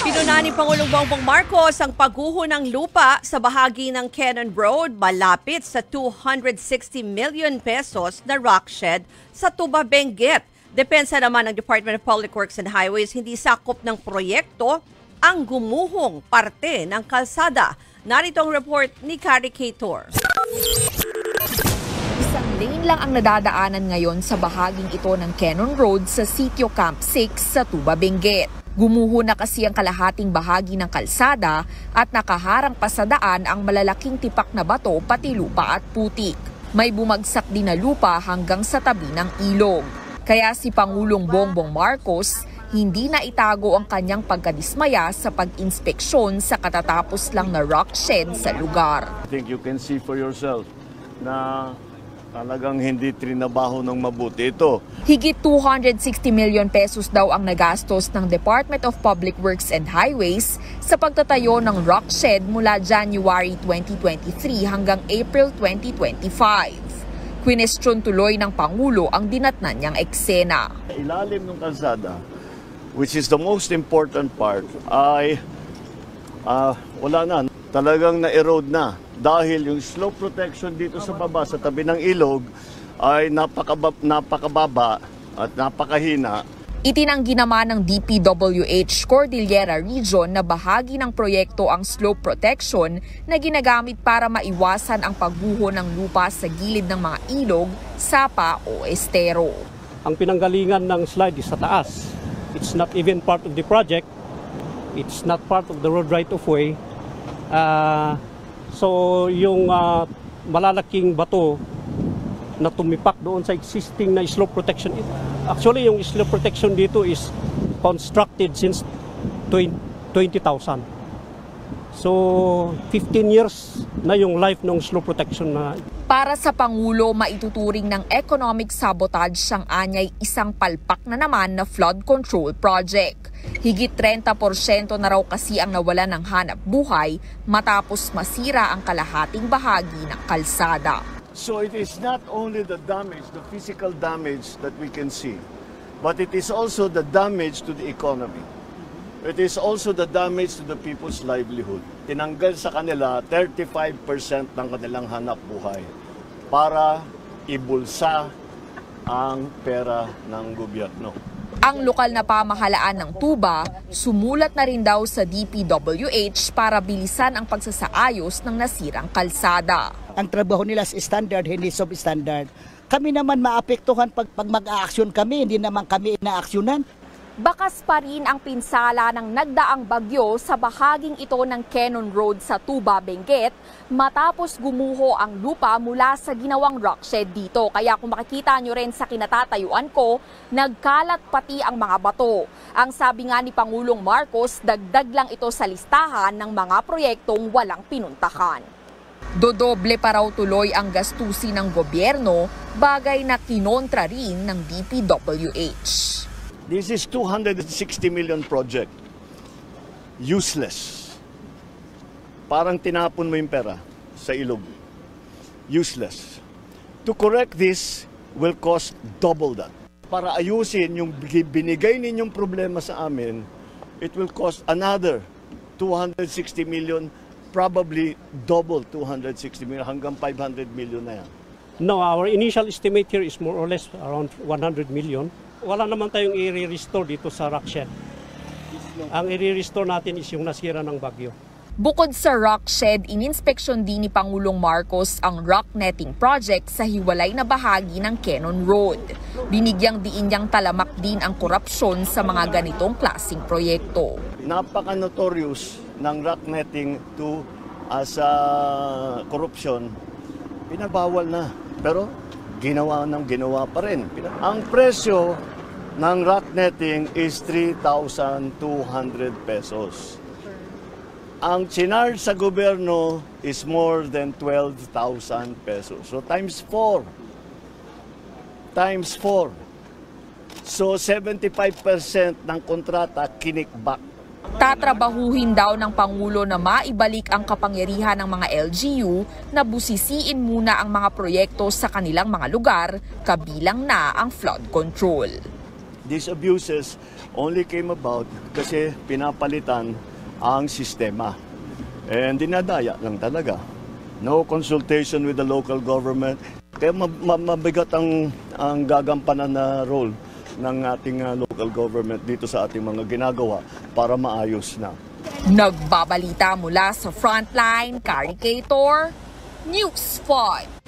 Pinuna ni Pangulong Bongbong Marcos ang pagguho ng lupa sa bahagi ng Cannon Road malapit sa 260 million pesos na rock shed sa Tuba, Benguet. Depensa naman ng Department of Public Works and Highways, hindi sakop ng proyekto ang gumuhong parte ng kalsada. Narito ang report ni Carrie Cator. Isang lane lang ang nadadaanan ngayon sa bahaging ito ng Cannon Road sa Sitio Camp 6 sa Tuba, Benguet. Gumuho na kasi ang kalahating bahagi ng kalsada at nakaharang pa sa daan ang malalaking tipak na bato pati lupa at putik. May bumagsak din na lupa hanggang sa tabi ng ilog. Kaya si Pangulong Bongbong Marcos hindi na itago ang kanyang pagkadismaya sa pag-inspeksyon sa katatapos lang na rock shed sa lugar. I think you can see for yourself na talagang hindi trinabaho ng mabuti ito. Higit 260 million pesos daw ang nagastos ng Department of Public Works and Highways sa pagtatayo ng rock shed mula January 2023 hanggang April 2025. Kwinestyon tuloy ng Pangulo ang dinatnan niyang eksena. Ilalim ng kalsada, which is the most important part, ay wala na. Talagang na-erode na. Dahil yung slope protection dito sa baba, sa tabi ng ilog, ay napakababa at napakahina. Itinanggi naman ng DPWH Cordillera Region na bahagi ng proyekto ang slope protection na ginagamit para maiwasan ang pagguho ng lupa sa gilid ng mga ilog, sapa o estero. Ang pinanggalingan ng slide is sa taas. It's not even part of the project. It's not part of the road right-of-way. So yung malalaking bato na tumipak doon sa existing na slope protection. Actually, yung slope protection dito is constructed since 20,000. So 15 years na yung life ng slope protection na. Para sa Pangulo, maituturing ng economic sabotage siyang anyay isang palpak na naman na flood control project. Higit 30% na raw kasi ang nawala ng hanap buhay matapos masira ang kalahating bahagi ng kalsada. So it is not only the damage, the physical damage that we can see, but it is also the damage to the economy. It is also the damage to the people's livelihood. Tinanggal sa kanila 35% ng kanilang hanap buhay para ibulsa ang pera ng gobyerno. Ang lokal na pamahalaan ng Tuba, sumulat na rin daw sa DPWH para bilisan ang pagsasaayos ng nasirang kalsada. Ang trabaho nila is standard, hindi substandard. Kami naman maapektuhan pag mag-aaksyon kami, hindi naman kami inaaksyonan. Bakas pa rin ang pinsala ng nagdaang bagyo sa bahaging ito ng Cannon Road sa Tuba, Benguet matapos gumuho ang lupa mula sa ginawang rock shed dito. Kaya kung makikita nyo rin sa kinatatayuan ko, nagkalat pati ang mga bato. Ang sabi nga ni Pangulong Marcos, dagdag lang ito sa listahan ng mga proyektong walang pinuntahan. Dodoble pa raw tuloy ang gastusin ng gobyerno, bagay na kinontra rin ng DPWH. This is 260 million project. Useless. Parang tinapon mo yung pera sa ilog. Useless. To correct this will cost double that. Para ayusin yung binigay ninyong problema sa amin, it will cost another 260 million, probably double 260 million, hanggang 500 million na yan. No, our initial estimate here is more or less around 100 million. Wala naman tayong i-restore dito sa rock shed. Ang i-restore natin is yung nasira ng bagyo. Bukod sa rock shed, ininspeksyon din ni Pangulong Marcos ang rock netting project sa hiwalay na bahagi ng Cannon Road. Binigyang diin niyang talamak din ang korupsyon sa mga ganitong klaseng proyekto. Napaka-notorious ng rock netting sa korupsyon, pinabawal na. Pero ginawa pa rin. Ang presyo ng rock netting is 3,200 pesos. Ang chinarge sa gobyerno is more than 12,000 pesos. So times 4. Times 4. So 75% ng kontrata kinikback. Tatrabahuhin daw ng Pangulo na maibalik ang kapangyarihan ng mga LGU na busisiin muna ang mga proyekto sa kanilang mga lugar, kabilang na ang flood control. These abuses only came about kasi pinapalitan ang sistema. And dinadaya lang talaga. No consultation with the local government. Kaya mabigat ang gagampanan na role ng ating local government dito sa ating mga ginagawa para maayos na. Nagbabalita mula sa Frontline, Caricator, News 5.